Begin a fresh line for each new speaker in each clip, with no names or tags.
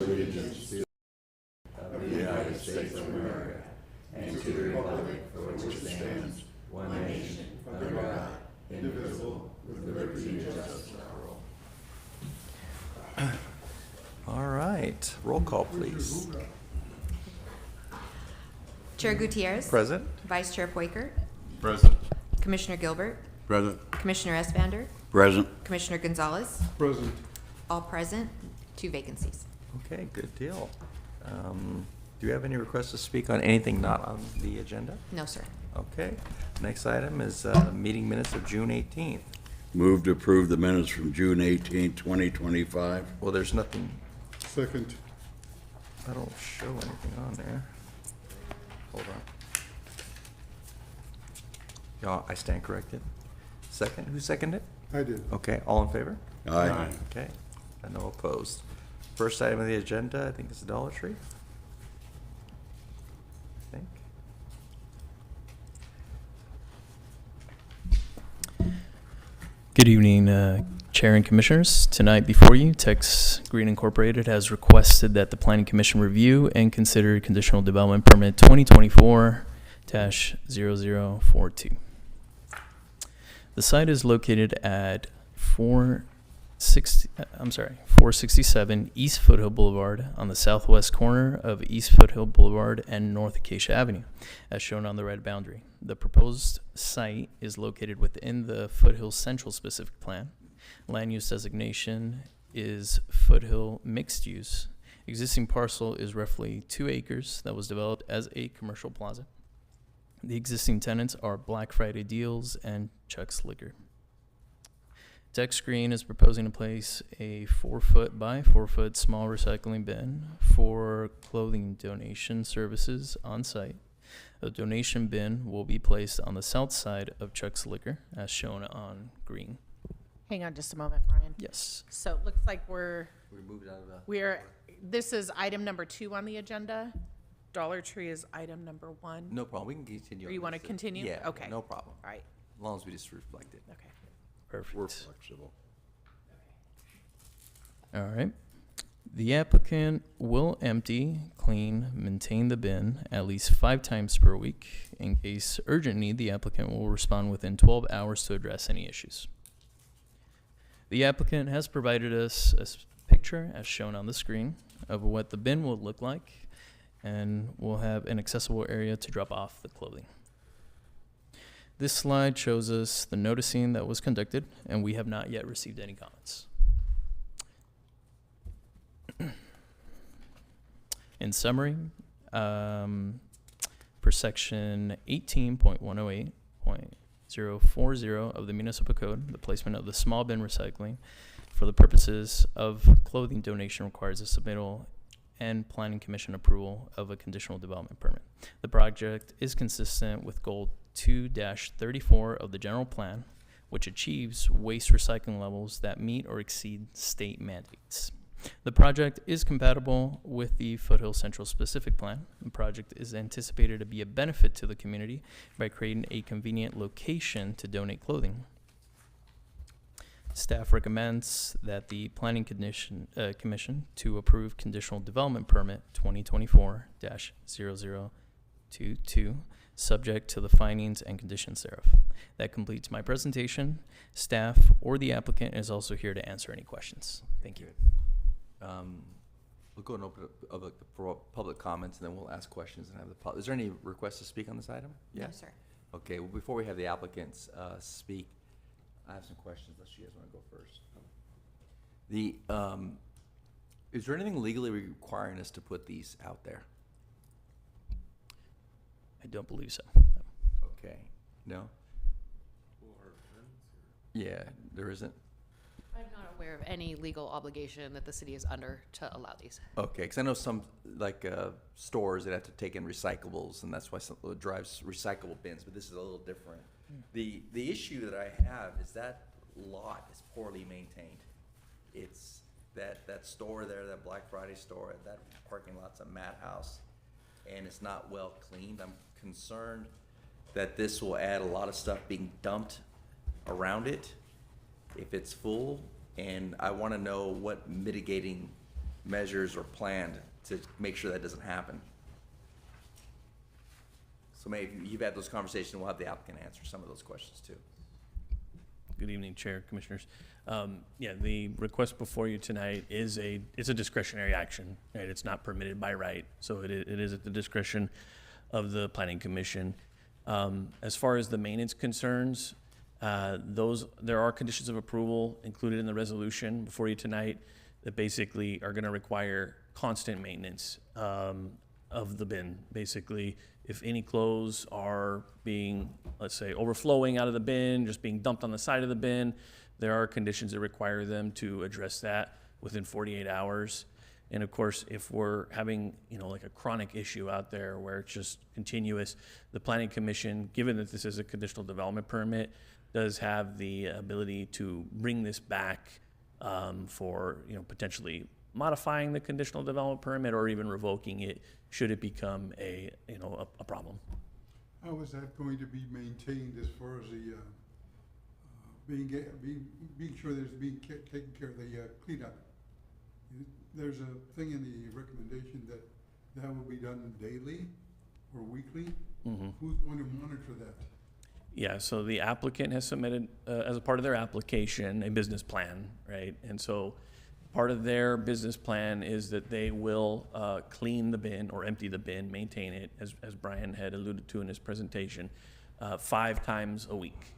allegiance of the United States of America and to the republic for which it stands, one nation, under God, indivisible, with liberty and justice for all.
All right, roll call, please.
Chair Gutierrez.
Present.
Vice Chair Poikert.
Present.
Commissioner Gilbert.
Present.
Commissioner Esvander.
Present.
Commissioner Gonzalez.
Present.
All present. 2 vacancies.
Okay, good deal. Do you have any requests to speak on anything not on the agenda?
No, sir.
Okay, next item is meeting minutes of June 18th.
Move to approve the minutes from June 18, 2025.
Well, there's nothing,
Second.
I don't show anything on there. Hold on. Yeah, I stand corrected. Second, who seconded it?
I did.
Okay, all in favor?
Aye.
Okay, and no opposed. First item on the agenda, I think, is the Dollar Tree. I think.
Good evening, Chair and Commissioners. Tonight before you, Tex Green Incorporated has requested that the Planning Commission review and consider conditional development permit 2024-0042. The site is located at 467 East Foothill Boulevard on the southwest corner of East Foothill Boulevard and North Acacia Avenue, as shown on the red boundary. The proposed site is located within the Foothill Central Specific Plan. Land use designation is Foothill Mixed Use. Existing parcel is roughly 2 acres that was developed as a commercial plaza. The existing tenants are Black Friday Deals and Chuck's Liquor. Tex Green is proposing to place a 4-foot by 4-foot small recycling bin for clothing donation services on site. A donation bin will be placed on the south side of Chuck's Liquor, as shown on green.
Hang on just a moment, Brian.
Yes.
So it looks like
We moved out of the.
this is item number 2 on the agenda. Dollar Tree is item number 1.
No problem, we can continue.
Or you want to continue?
Yeah,
Okay.
no problem.
All right.
As long as we just reflect it.
Okay.
Perfect.
We're flexible.
All right. The applicant will empty, clean, maintain the bin at least 5 times per week. In case urgent need, the applicant will respond within 12 hours to address any issues. The applicant has provided us a picture, as shown on the screen, of what the bin will look like, and we'll have an accessible area to drop off the clothing. This slide shows us the noticing that was conducted, and we have not yet received any comments. In summary, per section 18.108.040 of the Municipal Code, the placement of the small bin recycling for the purposes of clothing donation requires a submittal and Planning Commission approval of a conditional development permit. The project is consistent with Goal 2-34 of the General Plan, which achieves waste recycling levels that meet or exceed state mandates. The project is compatible with the Foothill Central Specific Plan. The project is anticipated to be a benefit to the community by creating a convenient location to donate clothing. Staff recommends that the Planning Commission to approve conditional development permit 2024-0022, subject to the findings and conditions thereof. That completes my presentation. Staff or the applicant is also here to answer any questions. Thank you.
We'll go and open up for public comments, and then we'll ask questions and have the is there any requests to speak on this item?
No, sir.
Okay, well, before we have the applicants speak, I have some questions, unless you guys want to go first. Is there anything legally requiring us to put these out there?
I don't believe so.
Okay, no? Yeah, there isn't?
I'm not aware of any legal obligation that the city is under to allow these.
Okay, because I know some, like, stores that have to take in recyclables, and that's why some drives recyclable bins, but this is a little different. The issue that I have is that lot is poorly maintained. It's that store there, that Black Friday store, that parking lot's a madhouse, and it's not well cleaned. I'm concerned that this will add a lot of stuff being dumped around it if it's full, and I want to know what mitigating measures or planned to make sure that doesn't happen? So maybe you've had those conversations, we'll have the applicant answer some of those questions too.
Good evening, Chair, Commissioners. Yeah, the request before you tonight it's a discretionary action, right? It's not permitted by right, so it is at the discretion of the Planning Commission. As far as the maintenance concerns, there are conditions of approval included in the resolution before you tonight that basically are gonna require constant maintenance of the bin. Basically, if any clothes are being, let's say, overflowing out of the bin, just being dumped on the side of the bin, there are conditions that require them to address that within 48 hours. And of course, if we're having, like a chronic issue out there where it's just continuous, the Planning Commission, given that this is a conditional development permit, does have the ability to bring this back for, potentially modifying the conditional development permit or even revoking it should it become a problem.
How is that going to be maintained as far as the, being sure there's being taken care of the cleanup? There's a thing in the recommendation that will be done daily or weekly.
Mm-hmm.
Who's going to monitor that?
Yeah, so the applicant has submitted, as a part of their application, a business plan, right? And so part of their business plan is that they will clean the bin or empty the bin, maintain it, as Brian had alluded to in his presentation, 5 times a week.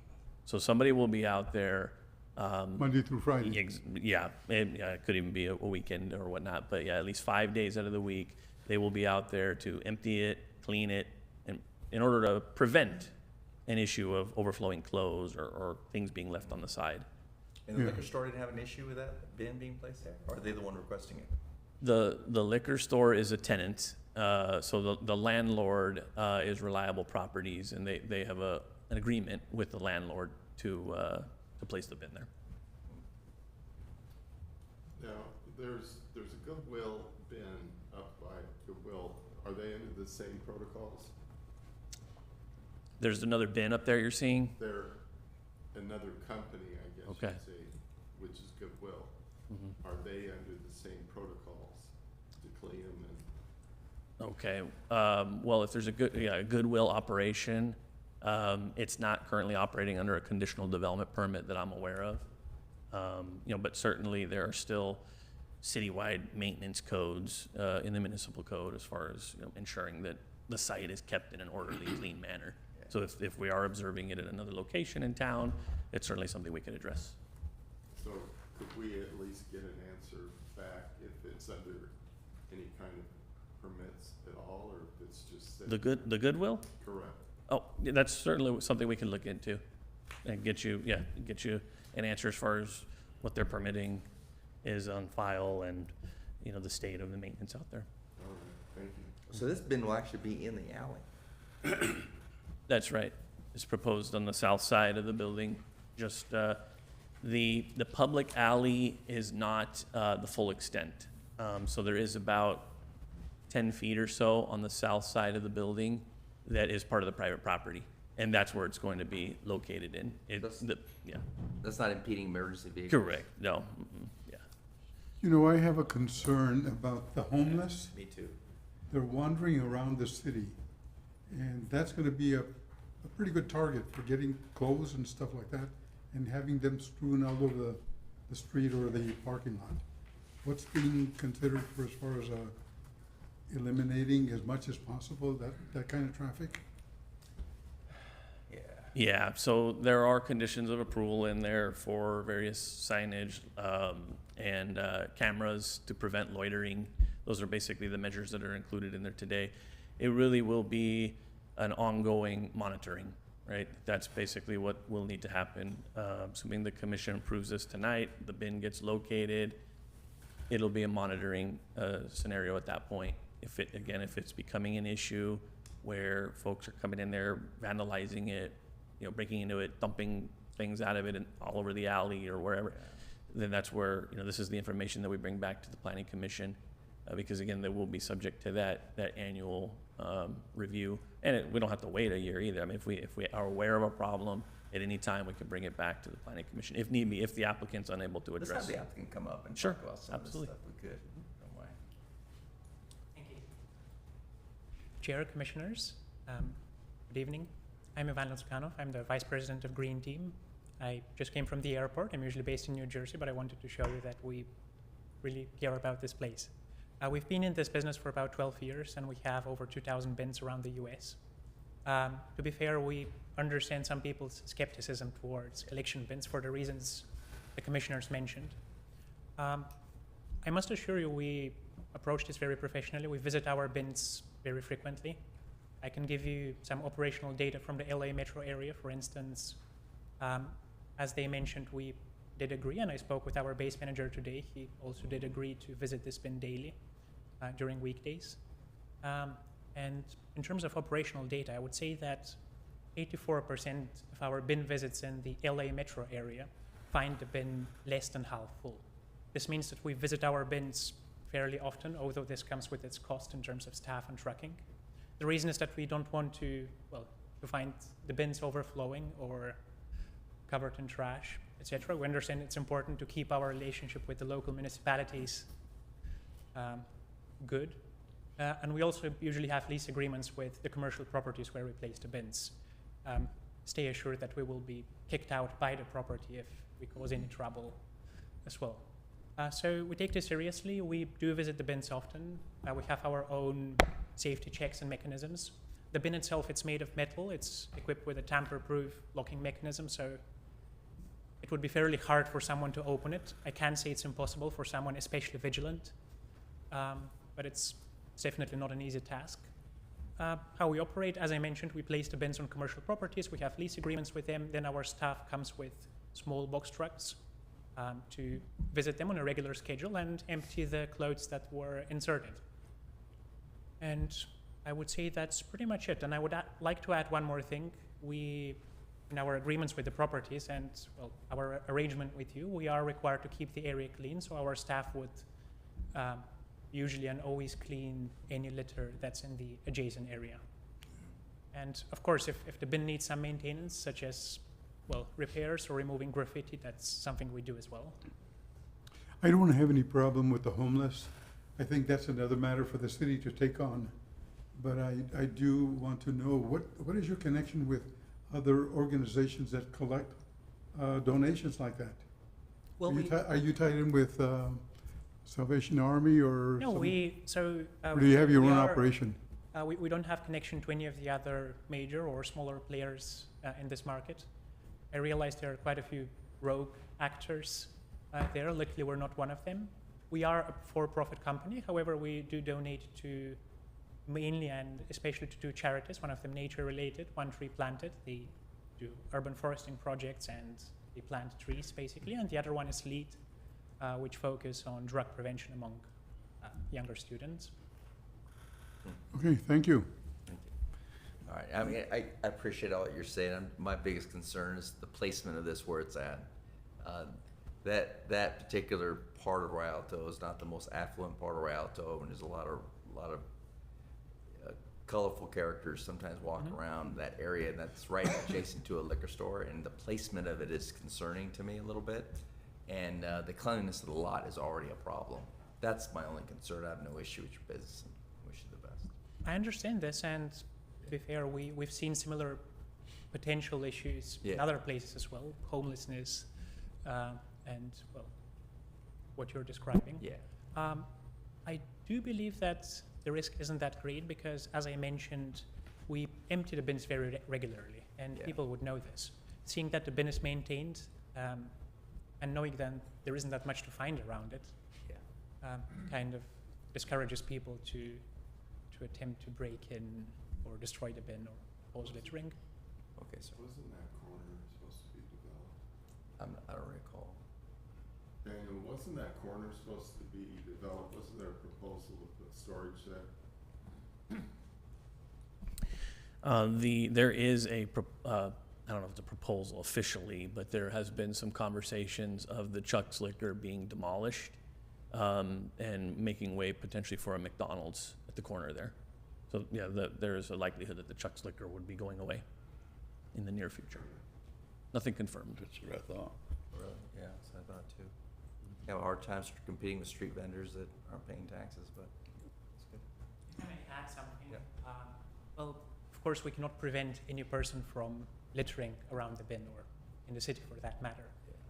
So somebody will be out there.
Monday through Friday?
It could even be a weekend or whatnot, but yeah, at least 5 days out of the week, they will be out there to empty it, clean it, and in order to prevent an issue of overflowing clothes or things being left on the side.
And the
Yeah.
liquor store didn't have an issue with that bin being placed there? Or are they the one requesting it?
The liquor store is a tenant, so the landlord is Reliable Properties, and they have an agreement with the landlord to place the bin there.
Now, there's a Goodwill bin up by Goodwill. Are they under the same protocols?
There's another bin up there you're seeing?
They're another company, I guess
Okay.
you'd say, which is Goodwill.
Mhm.
Are they under the same protocols to clean them and?
Okay, well, if there's a Goodwill operation, it's not currently operating under a conditional development permit that I'm aware of. But certainly there are still citywide maintenance codes in the municipal code as far as ensuring that the site is kept in an orderly, clean manner. So if we are observing it at another location in town, it's certainly something we could address.
So could we at least get an answer back if it's under any kind of permits at all, or if it's just?
The Goodwill?
Correct.
Oh, yeah, that's certainly something we can look into and get you an answer as far as what their permitting is on file and, the state of the maintenance out there.
All right, thank you.
So this bin will actually be in the alley?
That's right. It's proposed on the south side of the building. Just, the public alley is not, the full extent. So there is about 10 feet or so on the south side of the building that is part of the private property. And that's where it's going to be located in. Yeah,
That's not impeding emergency vehicles?
correct. No, yeah.
I have a concern about the homeless.
Me too.
They're wandering around the city, and that's gonna be a pretty good target for getting clothes and stuff like that, and having them strewn all over the street or the parking lot. What's being considered for as far as eliminating as much as possible that kind of traffic?
Yeah.
Yeah, so there are conditions of approval in there for various signage and cameras to prevent loitering. Those are basically the measures that are included in there today. It really will be an ongoing monitoring, right? That's basically what will need to happen. Assuming the commission approves this tonight, the bin gets located, it'll be a monitoring scenario at that point. If it's becoming an issue where folks are coming in there, vandalizing it, breaking into it, dumping things out of it and all over the alley or wherever, then that's where, this is the information that we bring back to the Planning Commission. Because again, they will be subject to that annual review. And we don't have to wait a year either. I mean, if we are aware of a problem, at any time, we can bring it back to the Planning Commission, if need be, if the applicant's unable to
Let's
address
have
it.
the applicant come up and
Sure,
talk about some of this
absolutely.
stuff we could. Why
Chair, Commissioners, good evening. I'm Ivan Lozcano. I'm the Vice President of Green Team. I just came from the airport. I'm usually based in New Jersey, but I wanted to show you that we really care about this place. We've been in this business for about 12 years, and we have over 2,000 bins around the US. To be fair, we understand some people's skepticism towards collection bins for the reasons the commissioners mentioned. I must assure you we approach this very professionally. We visit our bins very frequently. I can give you some operational data from the LA metro area. For instance, as they mentioned, we did agree, and I spoke with our base manager today. He also did agree to visit this bin daily during weekdays. And in terms of operational data, I would say that 84% of our bin visits in the LA metro area find the bin less than half full. This means that we visit our bins fairly often, although this comes with its cost in terms of staff and trucking. The reason is that we don't want to find the bins overflowing or covered in trash, etc. We understand it's important to keep our relationship with the local municipalities good. And we also usually have lease agreements with the commercial properties where we place the bins. Stay assured that we will be kicked out by the property if we cause any trouble as well. So we take this seriously. We do visit the bins often. We have our own safety checks and mechanisms. The bin itself, it's made of metal. It's equipped with a tamper-proof locking mechanism, so it would be fairly hard for someone to open it. I can't say it's impossible for someone especially vigilant, but it's definitely not an easy task. How we operate, as I mentioned, we place the bins on commercial properties. We have lease agreements with them. Then our staff comes with small box trucks to visit them on a regular schedule and empty the clothes that were inserted. And I would say that's pretty much it. And I would like to add one more thing. We, in our agreements with the properties and our arrangement with you, we are required to keep the area clean. So our staff would usually and always clean any litter that's in the adjacent area. And of course, if the bin needs some maintenance, such as repairs or removing graffiti, that's something we do as well.
I don't have any problem with the homeless. I think that's another matter for the city to take on. But I do want to know, what is your connection with other organizations that collect donations like that?
Well,
Are you tied in with Salvation Army or
no,
something? Or do you have your own operation?
We don't have connection to any of the other major or smaller players in this market. I realize there are quite a few rogue actors there. Luckily, we're not one of them. We are a for-profit company. However, we do donate to mainly and especially to two charities, one of them nature-related, One Tree Planted. They do urban foresting projects and they plant trees, basically. And the other one is LEAD, which focus on drug prevention among younger students.
Okay, thank you.
All right, I mean, I appreciate all that you're saying. My biggest concern is the placement of this where it's at. That particular part of Rialto is not the most affluent part of Rialto, and there's a lot of colorful characters sometimes walking around that area, and that's right adjacent to a liquor store, and the placement of it is concerning to me a little bit. And the cleanliness of the lot is already a problem. That's my only concern. I have no issue with your business, and wish you the best.
I understand this, and to be fair, we've seen similar potential issues in other places as well, homelessness, and what you're describing.
Yeah.
I do believe that the risk isn't that great because, as I mentioned, we empty the bins very regularly, and people would know this. Seeing that the bin is maintained, and knowing that there isn't that much to find around it, kind of discourages people to attempt to break in or destroy the bin or cause littering.
Okay, so
Wasn't that corner supposed to be developed?
I don't recall.
Daniel, wasn't that corner supposed to be developed? Wasn't there a proposal to put storage there?
There is I don't know if it's a proposal officially, but there has been some conversations of the Chuck's Liquor being demolished and making way potentially for a McDonald's at the corner there. So yeah, there is a likelihood that the Chuck's Liquor would be going away in the near future. Nothing confirmed.
That's what I thought.
Really? Yeah, that's what I thought too. You have a hard time competing with street vendors that aren't paying taxes, but it's good.
Can I add something?
Yeah.
Well, of course, we cannot prevent any person from littering around the bin or in the city for that matter.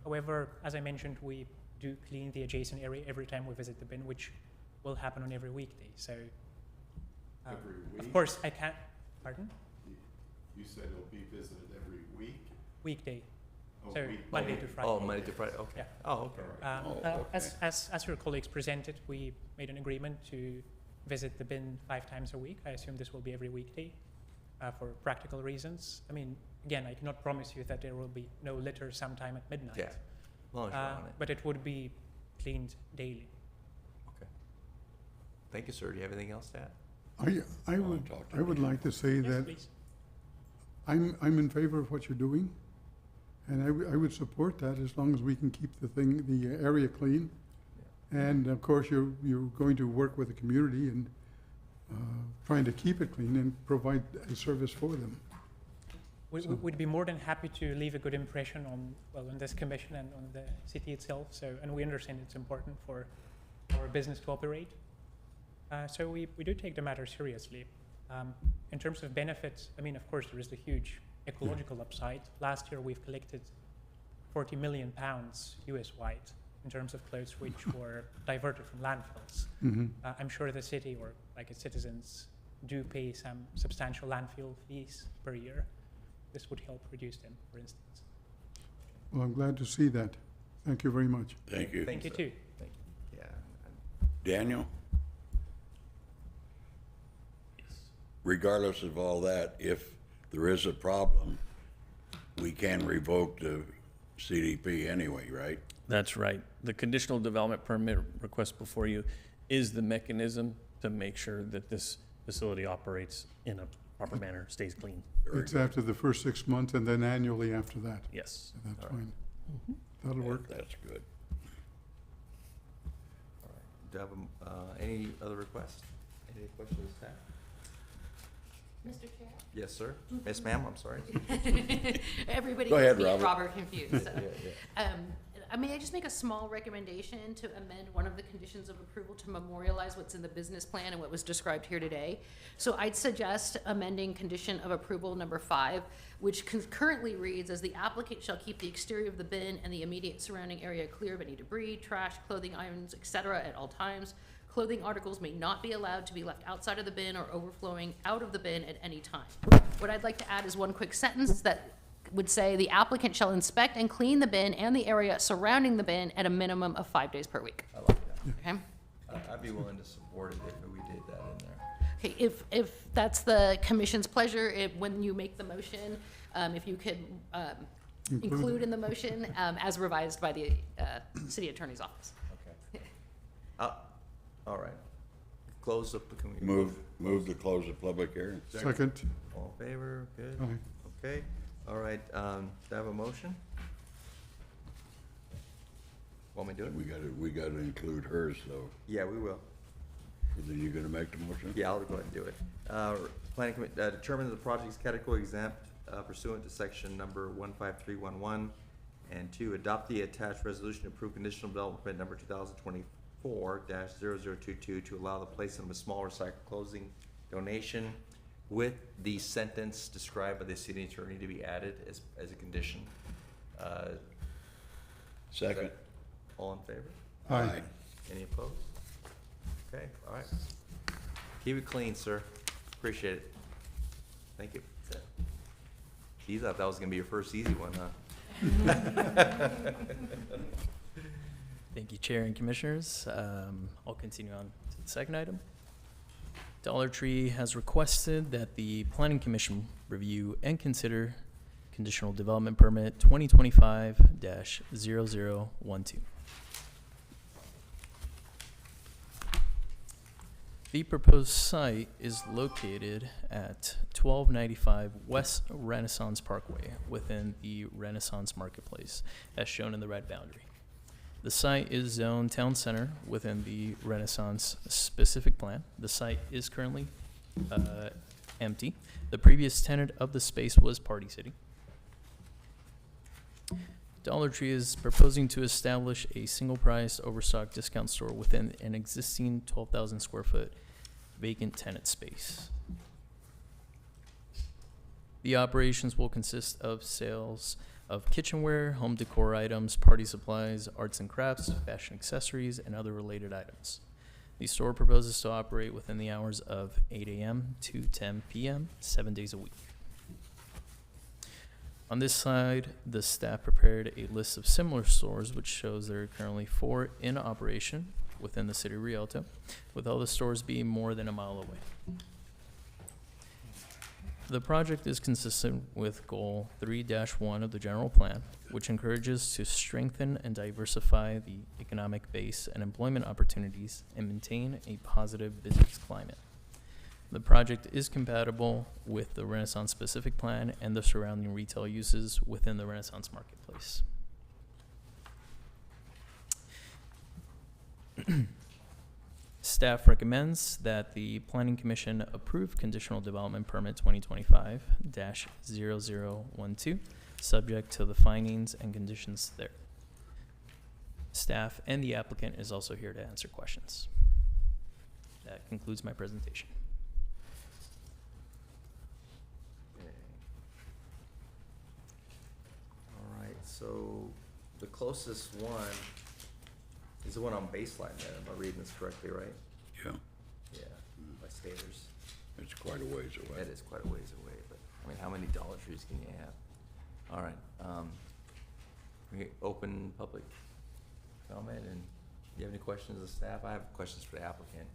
However, as I mentioned, we do clean the adjacent area every time we visit the bin, which will happen on every weekday. So,
Every
of
week?
course, I can't. Pardon?
You said it'll be visited every week?
Weekday.
Oh,
So
week-
Monday to Friday.
Oh, Monday to Friday, okay.
Yeah.
Oh, okay.
As your colleagues presented, we made an agreement to visit the bin 5 times a week. I assume this will be every weekday for practical reasons. I mean, again, I cannot promise you that there will be no litter sometime at midnight.
Yeah, as long as you're on it.
But it would be cleaned daily.
Okay. Thank you, sir. Do you have anything else to add?
I would like to say
Yes,
that
please.
I'm in favor of what you're doing, and I would support that as long as we can keep the area clean. And of course, you're going to work with the community and trying to keep it clean and provide a service for them.
We'd be more than happy to leave a good impression on this commission and on the city itself. So, and we understand it's important for our business to operate. So we do take the matter seriously. In terms of benefits, I mean, of course, there is the huge ecological upside. Last year, we've collected 40 million pounds US-wide in terms of clothes which were diverted from landfills.
Mhm.
I'm sure the city or like its citizens do pay some substantial landfill fees per year. This would help reduce them, for instance.
Well, I'm glad to see that. Thank you very much.
Thank you.
Thank you
sir.
too.
Thank you. Yeah.
Daniel? Regardless of all that, if there is a problem, we can revoke the CDP anyway, right?
That's right. The conditional development permit request before you is the mechanism to make sure that this facility operates in a proper manner, stays clean.
It's after the first 6 months and then annually after that.
Yes.
That's
All right.
fine. That'll work.
That's good.
All right. Do you have any other requests? Any questions of staff?
Mr. Chair?
Yes, sir. Yes, ma'am, I'm sorry.
Everybody
Go ahead,
gets me and
Robert.
Robert confused, so.
Yeah.
May I just make a small recommendation to amend one of the conditions of approval to memorialize what's in the business plan and what was described here today? So I'd suggest amending condition of approval number 5, which currently reads, as the applicant shall keep the exterior of the bin and the immediate surrounding area clear of any debris, trash, clothing items, etc. at all times. Clothing articles may not be allowed to be left outside of the bin or overflowing out of the bin at any time. What I'd like to add is one quick sentence that would say the applicant shall inspect and clean the bin and the area surrounding the bin at a minimum of 5 days per week.
I like that.
Okay?
I'd be willing to support it if we did that in there.
Okay, if that's the commission's pleasure, when you make the motion, if you could include in the motion as revised by the city attorney's office.
Okay. All right. Close up the committee.
Move to close the public hearing.
Second.
All in favor? Good.
Aye.
Okay. All right. Do I have a motion? Want me to do it?
We gotta include hers though.
Yeah, we will.
Then you're gonna make the motion?
Yeah, I'll go ahead and do it. Planning committee, determine that the project is category exempt pursuant to section number 15311. And 2, adopt the attached resolution to approve conditional development number 2024-0022 to allow the placement of a small recycled clothing donation with the sentence described by the city attorney to be added as a condition.
Second.
All in favor?
Aye.
Any opposed? Okay, all right. Keep it clean, sir. Appreciate it. Thank you. Geez, I thought that was gonna be your first easy one, huh?
Thank you, Chair and Commissioners. I'll continue on to the second item. Dollar Tree has requested that the Planning Commission review and consider conditional development permit 2025-0012. The proposed site is located at 1295 West Renaissance Parkway within the Renaissance Marketplace, as shown in the red boundary. The site is zoned town center within the Renaissance specific plan. The site is currently empty. The previous tenant of the space was Party City. Dollar Tree is proposing to establish a single-priced overstock discount store within an existing 12,000 square foot vacant tenant space. The operations will consist of sales of kitchenware, home decor items, party supplies, arts and crafts, fashion accessories, and other related items. The store proposes to operate within the hours of 8 a.m. to 10 p.m., 7 days a week. On this side, the staff prepared a list of similar stores, which shows there are currently 4 in operation within the city of Rialto, with all the stores being more than a mile away. The project is consistent with Goal 3-1 of the general plan, which encourages to strengthen and diversify the economic base and employment opportunities and maintain a positive business climate. The project is compatible with the Renaissance specific plan and the surrounding retail uses within the Renaissance marketplace. Staff recommends that the Planning Commission approve Conditional Development Permit 2025-0012, subject to the findings and conditions there. Staff and the applicant is also here to answer questions. That concludes my presentation.
Okay. All right, so the closest one is the one on Baseline there. Am I reading this correctly, right?
Yeah,
Yeah, by Staters.
it's quite a ways away.
That is quite a ways away, but, I mean, how many Dollar Trees can you have? All right, we open public comment, and do you have any questions of staff? I have questions for the applicant.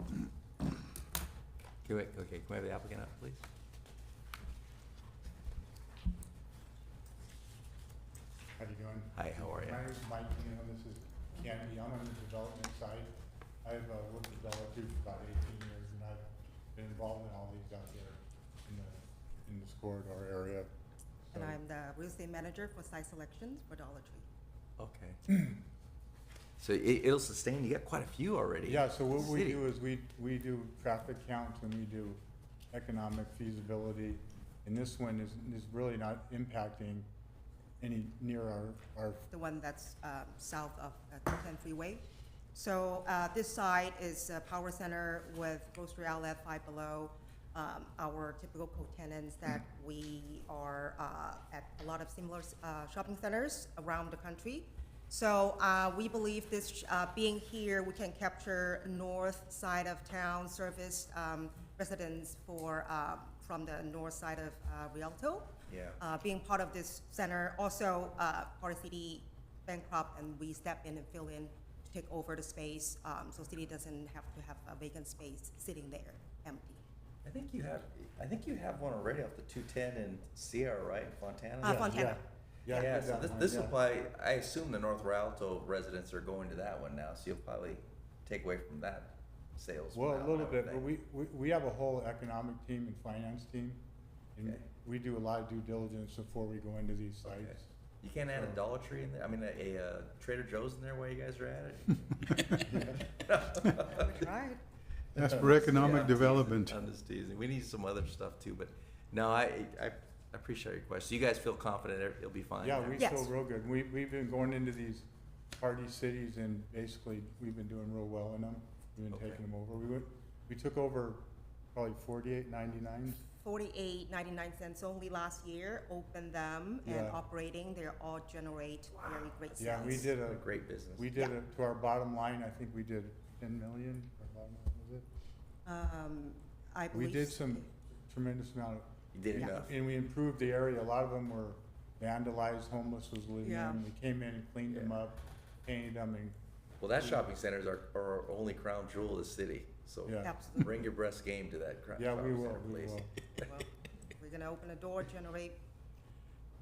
Can we have the applicant up, please?
How you doing?
Hi, how are you?
My name is Mike, this is Candy. I'm on the development side. I've worked with Dollar Tree for about 18 years, and I've been involved in all these out there in this corridor area.
And
So-
I'm the real estate manager for site selections for Dollar Tree.
Okay. So it'll sustain, you got quite a few already.
Yeah, so what we
City.
do is we do traffic counts and we do economic feasibility. And this one is really not impacting any near our
The one that's south of 10 freeway. So this side is a power center with grocery outlet, Five Below. Our typical co-tenants that we are at a lot of similar shopping centers around the country. So we believe this being here, we can capture north side of town, service residents from the north side of Rialto.
Yeah.
Being part of this center, also part of city bankrupt, and we step in and fill in to take over the space, so city doesn't have to have a vacant space sitting there empty.
I think you have one already off the 210 in Sierra, right, Fontana?
Fontana.
Yeah, I
Yeah,
did
so
that one,
this will
yeah.
probably, I assume the North Rialto residents are going to that one now, so you'll probably take away from that sales. from
Well,
that
a
one,
little
I would
bit, but
think.
we have a whole economic team and finance team. And
Okay.
we do a lot of due diligence before we go into these
Okay.
sites.
You can't add a Dollar Tree in there, I mean, a Trader Joe's in there while you guys are at it?
Right.
That's for economic
Yeah,
development.
I'm just teasing, we need some other stuff too, but, no, I appreciate your question. You guys feel confident it'll be fine?
Yeah,
now?
we
Yes.
feel real good. We've been going into these party cities and basically we've been doing real well in them. We've been
Okay.
taking them over. We took over probably 48.99s.
48.99 only last year, opened them and
Yeah.
operating, they all generate very great sales.
Yeah, we did
A great business.
we did
Yeah.
it to our bottom line. I think we did 10 million. Our bottom line, was it?
I
We
believe.
did some tremendous amount of,
You did
Yeah.
enough.
and we improved the area. A lot of them were vandalized, homeless was living
Yeah.
in. We came in and cleaned them
Yeah.
up, painted them, and
Well, that shopping centers are our only crown jewel of the city, so
Yeah.
Absolutely.
bring your best game to that crown.
yeah, we
shopping
will,
center,
we
please.
will.
Well, we're gonna open a door, generate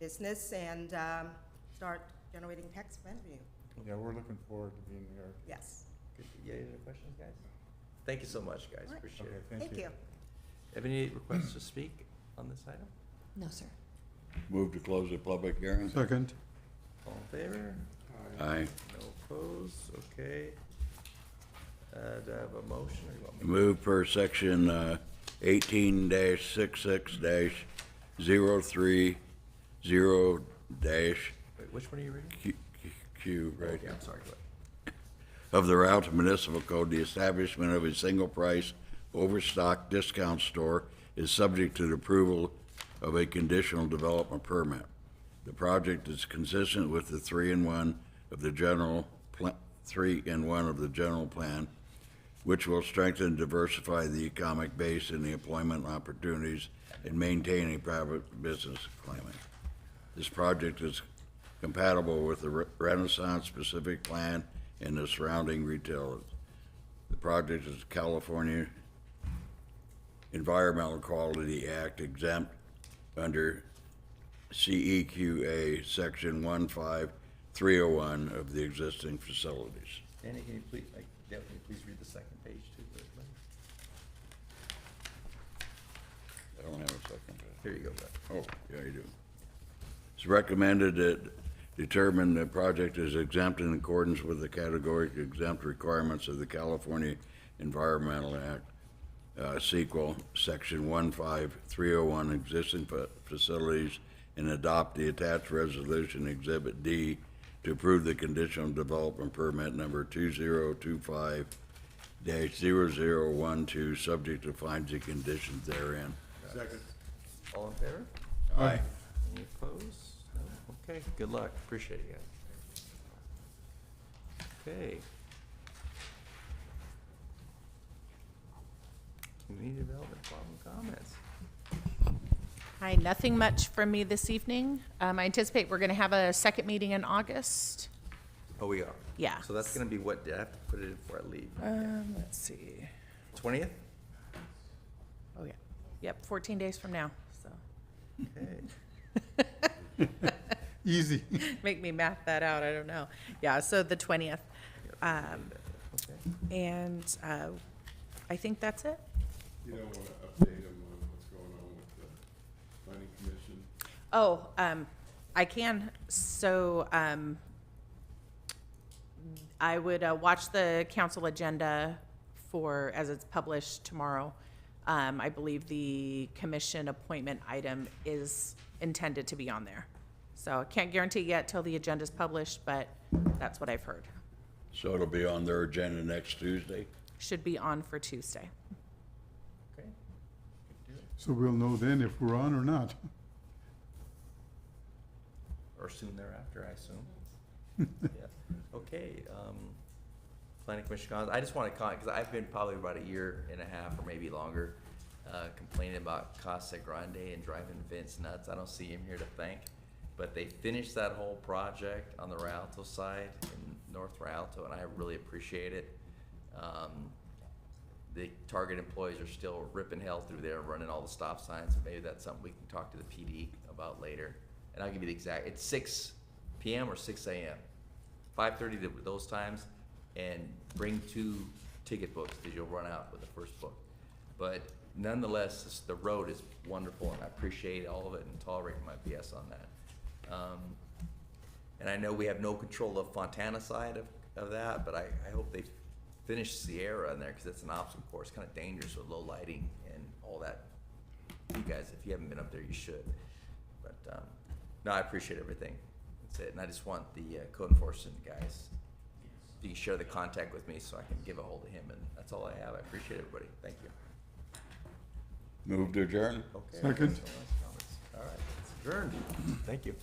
business, and start generating tax revenue.
Yeah, we're looking forward to being here.
Yes.
Good. Yeah, any other questions, guys? Thank you so much, guys,
All right.
appreciate
Okay,
it.
thank you.
Have any requests to speak on this item?
No, sir.
Move to close the public hearing?
Second.
All in favor?
Aye.
No opposed, okay. Do I have a motion, or you want me?
Move per section 18-66-030-
Wait, which one are you reading?
Q, right,
Okay, I'm sorry, go ahead.
of the Rialto Municipal Code, the establishment of a single price overstock discount store is subject to the approval of a conditional development permit. The project is consistent with the 3-in-1 of the general plan, which will strengthen and diversify the economic base and the employment opportunities and maintain a private business climate. This project is compatible with the Renaissance Pacific Plan and the surrounding retail. The project is California Environmental Quality Act exempt under CEQA Section 15301 of the existing facilities.
Danny, can you please, Deb, can you please read the second page too, for everybody?
I don't have a second.
Here you go, Brett.
Oh, yeah, you do. It's recommended that determine the project is exempt in accordance with the categorical exempt requirements of the California Environmental Act, sequel, Section 15301, existing facilities, and adopt the attached resolution Exhibit D to approve the conditional development permit number 2025-0012, subject to findings and conditions therein.
Second.
All in favor?
Aye.
Any opposed? No? Okay, good luck. Appreciate it, guys. Okay. Community development problem comments.
Hi, nothing much from me this evening. I anticipate we're going to have a second meeting in August.
Oh, we are?
Yeah.
So that's gonna be what, I have to put it in before I leave?
Let's see.
20th?
Oh, yeah. Yep, 14 days from now, so.
Okay.
Easy.
Make me math that out, I don't know. Yeah, so the 20th.
Okay.
And I think that's it.
You don't want to update them on what's going on with the planning commission?
Oh, I can. So I would watch the council agenda for, as it's published tomorrow. I believe the commission appointment item is intended to be on there. So I can't guarantee yet till the agenda's published, but that's what I've heard.
So it'll be on their agenda next Tuesday?
Should be on for Tuesday.
Okay.
So we'll know then if we're on or not.
Or soon thereafter, I assume. Yeah. Okay, planning commission comments. I just want to comment, because I've been probably about a year and a half or maybe longer complaining about Casa Grande and driving Vince nuts. I don't see him here to thank, but they finished that whole project on the Rialto side in North Rialto, and I really appreciate it. The Target employees are still ripping hell through there, running all the stop signs. Maybe that's something we can talk to the PD about later. And I'll give you the exact, it's 6 p.m. or 6 a.m. 5:30 to those times, and bring 2 ticket books because you'll run out with the first book. But nonetheless, the road is wonderful, and I appreciate all of it and tolerate my BS on that. And I know we have no control of Fontana side of that, but I hope they finish Sierra in there, because it's an obstacle course, kind of dangerous with low lighting and all that. You guys, if you haven't been up there, you should. But no, I appreciate everything. That's it. And I just want the code enforcement guys, if you can share the contact with me so I can give a hold of him. And that's all I have. I appreciate everybody. Thank you.
Move to adjourn?
Okay.
Second.
All right, it's adjourned. Thank you.